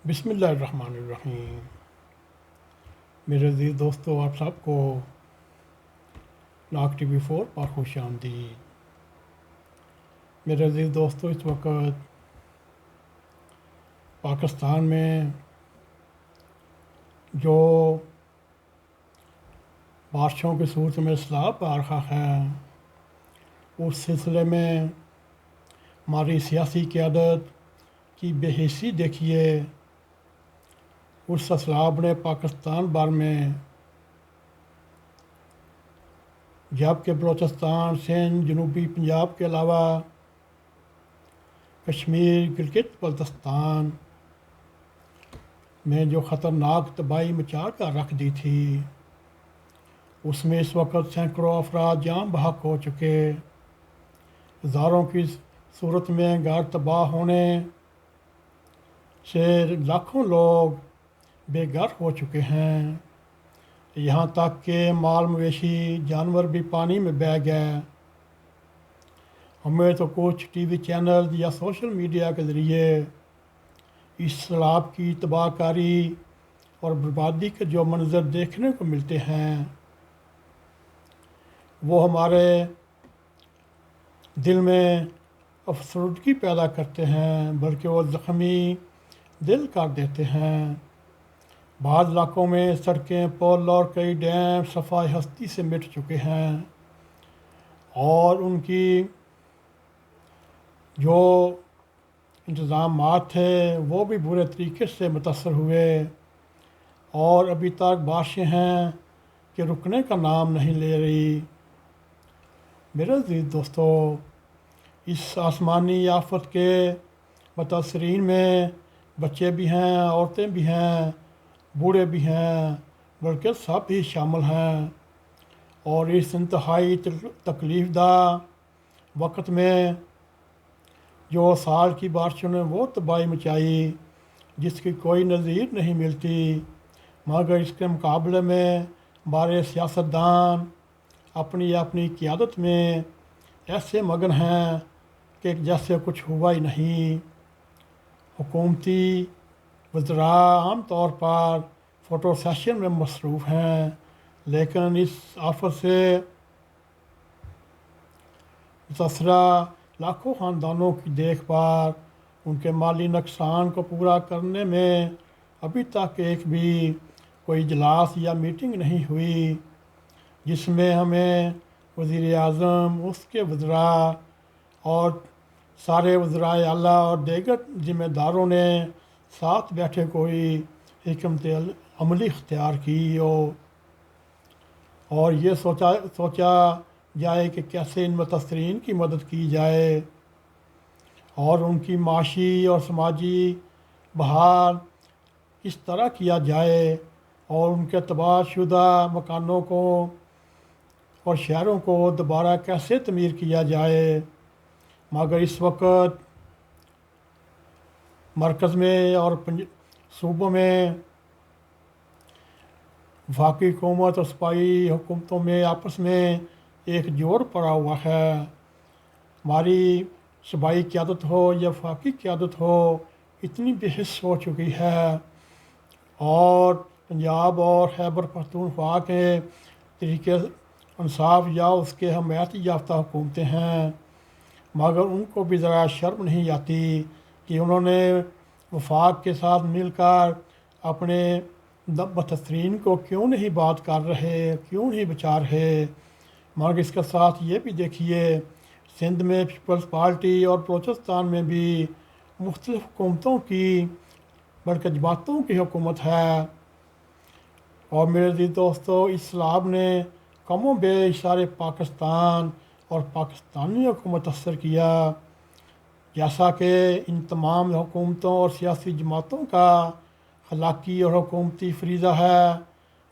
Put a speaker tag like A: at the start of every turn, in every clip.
A: بسم اللہ الرحمن الرحیم۔ میرے عزیز دوستو، آپ سب کو لاک TV 4 پر خوش آمدید۔ میرے عزیز دوستو، اس وقت پاکستان میں جو بارشوں کی صورت میں سیلاب آ رہا ہے، اس سلسلے میں ہماری سیاسی قیادت کی بے حسی دیکھیے۔ اس سیلاب نے پاکستان بھر میں، جبکہ بلوچستان، سندھ، جنوبی پنجاب کے علاوہ کشمیر، گلگت بلتستان میں جو خطرناک تباہی مچا کر رکھ دی تھی، اس میں اس وقت سینکڑوں افراد جان بحق ہو چکے، ہزاروں کی صورت میں گھر تباہ ہونے سے لاکھوں لوگ بے گھر ہو چکے ہیں، یہاں تک کہ مال مویشی جانور بھی پانی میں بہہ گئے۔ ہمیں تو کچھ TV چینل یا سوشل میڈیا کے ذریعے اس سیلاب کی تباہ کاری اور بربادی کے جو منظر دیکھنے کو ملتے ہیں، وہ ہمارے دل میں افسردگی پیدا کرتے ہیں، بلکہ وہ زخمی دل کر دیتے ہیں۔ بعض علاقوں میں سڑکیں، پل اور کئی ڈیم صفائی ہستی سے مٹ چکے ہیں، اور ان کی جو انتظامات تھے وہ بھی برے طریقے سے متاثر ہوئے، اور ابھی تک بارشیں ہیں کہ رکنے کا نام نہیں لے رہی۔ میرے عزیز دوستو، اس آسمانی آفت کے متاثرین میں بچے بھی ہیں، عورتیں بھی ہیں، بوڑھے بھی ہیں، بلکہ سب ہی شامل ہیں، اور اس انتہائی تکلیف دہ وقت میں جو سال کی بارشوں نے وہ تباہی مچائی جس کی کوئی نظیر نہیں ملتی، مگر اس کے مقابلے میں ہمارے سیاستدان اپنی اپنی قیادت میں ایسے مگن ہیں کہ جیسے کچھ ہوا ہی نہیں۔ حکومتی وزراء عام طور پر فوٹو سیشن میں مصروف ہیں، لیکن اس آفت سے متاثرہ لاکھوں خاندانوں کی دیکھ بھال، ان کے مالی نقصان کو پورا کرنے میں ابھی تک ایک بھی کوئی اجلاس یا میٹنگ نہیں ہوئی جس میں ہمیں وزیر اعظم، اس کے وزراء اور سارے وزرائے اعلیٰ اور دیگر ذمہ داروں نے ساتھ بیٹھے کوئی حکمت عملی اختیار کی ہو، اور یہ سوچا جائے کہ کیسے ان متاثرین کی مدد کی جائے اور ان کی معاشی اور سماجی بحال کس طرح کیا جائے، اور ان کے تباہ شدہ مکانوں کو اور شہروں کو دوبارہ کیسے تعمیر کیا جائے۔ مگر اس وقت مرکز میں اور صوبوں میں وفاقی حکومت اور صوبائی حکومتوں میں آپس میں ایک جوڑ پڑا ہوا ہے۔ ہماری صوبائی قیادت ہو یا وفاقی قیادت ہو، اتنی بے حس ہو چکی ہے، اور پنجاب اور خیبر پختونخوا کے طریقے انصاف یا اس کے حمایت یافتہ حکومتیں ہیں، مگر ان کو بھی ذرا شرم نہیں آتی کہ انہوں نے وفاق کے ساتھ مل کر اپنے متاثرین کو کیوں نہیں بات کر رہے، کیوں نہیں بچا رہے۔ مگر اس کے ساتھ یہ بھی دیکھیے، سندھ میں پیپلز پارٹی اور بلوچستان میں بھی مختلف حکومتوں کی، بلکہ جماعتوں کی حکومت ہے، اور میرے عزیز دوستو، اس سیلاب نے کم و بیش سارے پاکستان اور پاکستانیوں کو متاثر کیا، جیسا کہ ان تمام حکومتوں اور سیاسی جماعتوں کا اخلاقی اور حکومتی فریضہ ہے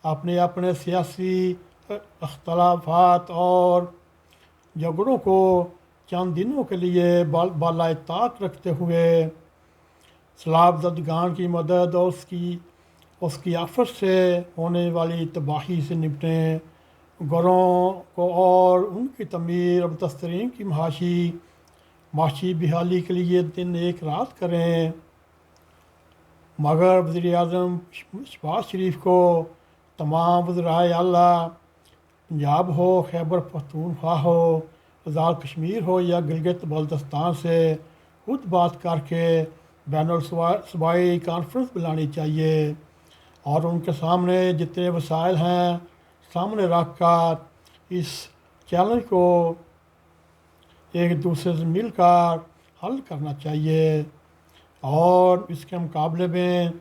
A: اپنے اپنے سیاسی اختلافات اور جھگڑوں کو چند دنوں کے لیے بالائے طاق رکھتے ہوئے سیلاب زدگان کی مدد اور اس کی آفت سے ہونے والی تباہی سے نپٹیں، گھروں کو اور ان کی تعمیر اور متاثرین کی معاشی بحالی کے لیے دن ایک رات کریں۔ मगर वज़ीर आज़म शहबाज शरीफ को तमाम वज़राए आला पंजाब हो, खैबर पख्तूनख्वा हो, आज़ाद कश्मीर हो या गिलगित बल्तिस्तान से खुद बात करके बैनुल सूबाई कॉन्फ्रेंस बुलानी चाहिए और उनके सामने जितने वसाइल हैं सामने रख कर इस चैलेंज को एक दूसरे से मिलकर हल करना चाहिए। और इसके मुकाबले में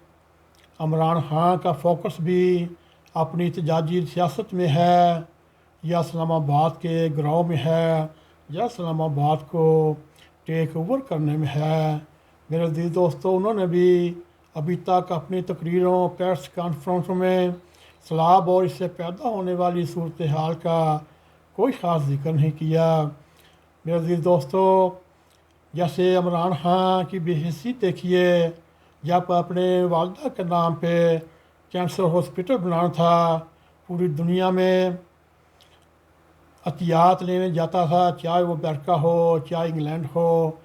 A: इमरान खान का फोकस भी अपनी एहतजाजी सियासत में है या इस्लामाबाद के गिरोह में है या इस्लामाबाद को टेक ओवर करने में है। मेरे अज़ीज़ दोस्तों, उन्होंने भी अभी तक अपनी तकरीरों प्रेस कॉन्फ्रेंस में सैलाब और इससे पैदा होने वाली सूरत हाल का कोई ख़ास जिक्र नहीं किया। मेरे अज़ीज़ दोस्तों, जैसे इमरान खान की बेहैसियत देखिए, जब अपने वालदा के नाम पे कैंसर हॉस्पिटल बनाना था, पूरी दुनिया में अतियात लेने जाता था, चाहे वो अमेरिका हो चाहे इंग्लैंड हो।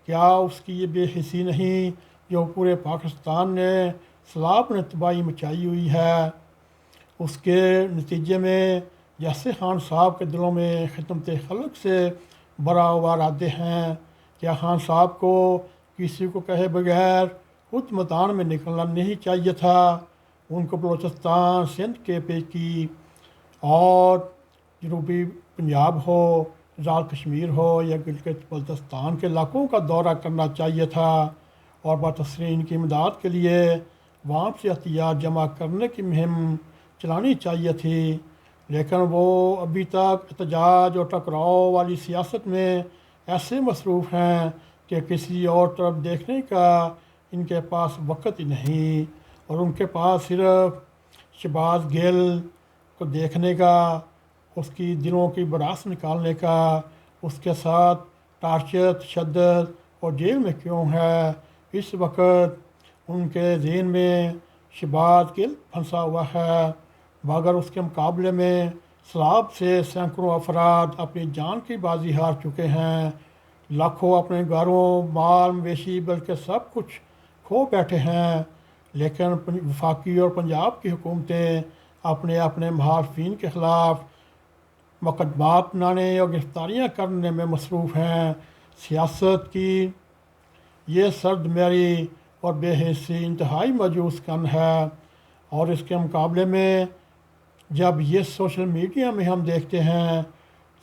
A: क्या उसकी ये बेहिसी नहीं जो पूरे पाकिस्तान ने सैलाब ने तबाही मचाई हुई है। उसके नतीजे में जैसे खान साहब के दिलों में खिदमत खल्क से बराबर आते हैं, क्या खान साहब को किसी को कहे बगैर खुद मैदान में निकलना नहीं चाहिए था। उनको बलूचिस्तान, सिंध के पेकी और जनूबी पंजाब हो, आज़ाद कश्मीर हो या गिलगित बल्तिस्तान के इलाकों का दौरा करना चाहिए था और बतसरीन की इमदाद के लिए वहाँ से एहतियात जमा करने की मुहिम चलानी चाहिए थी। लेकिन वो अभी तक एहतजाज और टकराव वाली सियासत में ऐसे मसरूफ़ हैं कि किसी और तरफ देखने का इनके पास वक़्त ही नहीं और उनके पास सिर्फ शहबाज गिल को देखने का, उसकी दिलों की भड़ास निकालने का, उसके साथ टार्चर, तशद्दुद और जेल में क्यों है, इस वक्त उनके ज़हन में शहबाज गिल फंसा हुआ है। मगर उसके मुकाबले में सैलाब से सैकड़ों अफराद अपनी जान की बाजी हार चुके हैं, लाखों अपने घरों, माल मवेशी बल्कि सब कुछ खो बैठे हैं। लेकिन वफाकी और पंजाब की हुकूमतें अपने अपने मुखालिफिन के ख़िलाफ़ मुकदमात बनाने और गिरफ्तारियाँ करने में मसरूफ़ हैं। सियासत की ये सर्दमेरी और बेहिसी इंतहाई मायूस कन है। और इसके मुकाबले में जब ये सोशल मीडिया में हम देखते हैं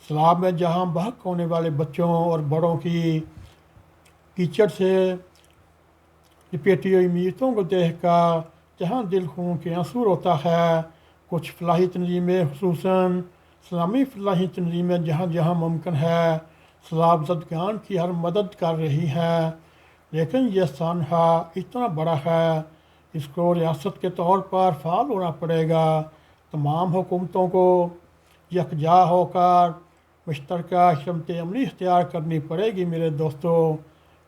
A: सैलाब में जहाँ बहक होने वाले बच्चों और बड़ों की कीचड़ से लिपेटी हुई मीतों को देख कर जहाँ दिल खून के आंसू रोता है, कुछ फलाही तंजीमें खुसूसन इस्लामी फलाही तंजीमें जहाँ जहाँ मुमकिन है सैलाब ज़दगान की हर मदद कर रही हैं। लेकिन यह सानहा इतना बड़ा है, इसको रियासत के तौर पर फ़ाल होना पड़ेगा। तमाम हुकूमतों को यकजा होकर मुश्तरका हिकमत अमली इख्तियार करनी पड़ेगी। मेरे दोस्तों,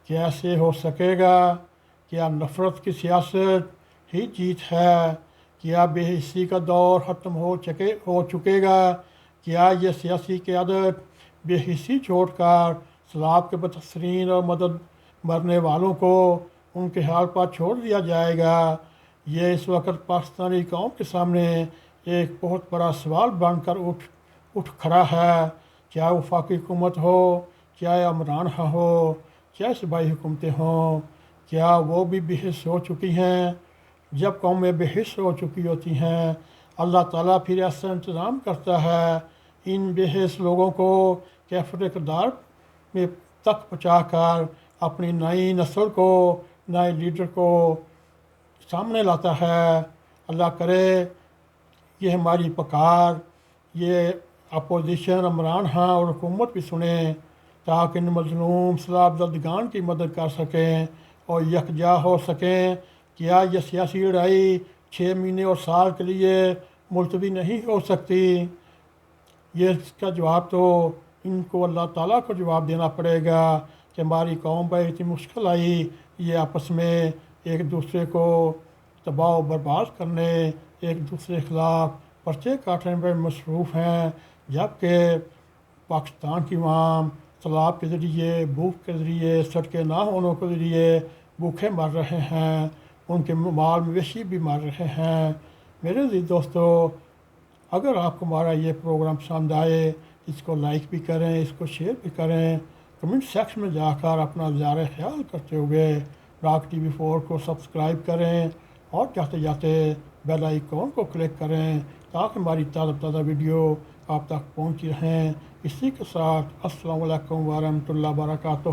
A: कैसे हो सकेगा? क्या नफ़रत की सियासत ही जीत है? क्या बेहिसी का दौर ख़त्म हो चुकेगा? क्या ये सियासी क़यादत बेहिसी छोड़कर सैलाब के बदतरीन और मदद मरने वालों को उनके हाल पर छोड़ दिया जाएगा? ये इस वक्त पाकिस्तानी कौम के सामने एक बहुत बड़ा सवाल बनकर उठ खड़ा है। चाहे वफाकी हुकूमत हो, चाहे इमरान खान हो, चाहे सूबाई हुकूमतें हों, क्या वो भी बेहिस हो चुकी हैं? जब कौमें बेहिस हो चुकी होती हैं, अल्लाह ताला फिर ऐसा इंतज़ाम करता है इन बेहिस लोगों को कैफियत किरदार में तक पहुँचा कर अपनी नई नस्ल को, नए लीडर को सामने लाता है। अल्लाह करे ये हमारी पुकार, ये अपोजिशन इमरान खान और हुकूमत भी सुने ताकि इन मज़लूम सैलाब ज़दगान की मदद कर सकें और यकजा हो सकें। क्या यह सियासी लड़ाई 6 महीने और साल के लिए मुलतवी नहीं हो सकती? ये इसका जवाब तो इनको अल्लाह ताला को जवाब देना पड़ेगा कि हमारी कौम पर इतनी मुश्किल आई, ये आपस में एक दूसरे को तबाह बर्बाद करने, एक दूसरे के ख़िलाफ़ पर्चे काटने पर मसरूफ़ हैं, जबकि पाकिस्तान की आवाम सैलाब के ज़रिए, भूख के ज़रिए, सड़कें ना होने के ज़रिए भूखे मर रहे हैं। ان کے مال مویشی بھی مر رہے ہیں۔ میرے عزیز دوستو، اگر آپ کو ہمارا یہ پروگرام پسند آئے، اس کو لائک بھی کریں، اس کو شیئر بھی کریں، کمنٹ سیکشن میں جا کر اپنا اظہار خیال کرتے ہوئے راگ ٹی وی 4 کو سبسکرائب کریں اور جاتے جاتے بیل آئیکن کو کلک کریں تاکہ ہماری تازہ تازہ ویڈیو آپ تک پہنچی رہیں۔ اسی کے ساتھ السلام علیکم ورحمۃ اللہ وبرکاتہ۔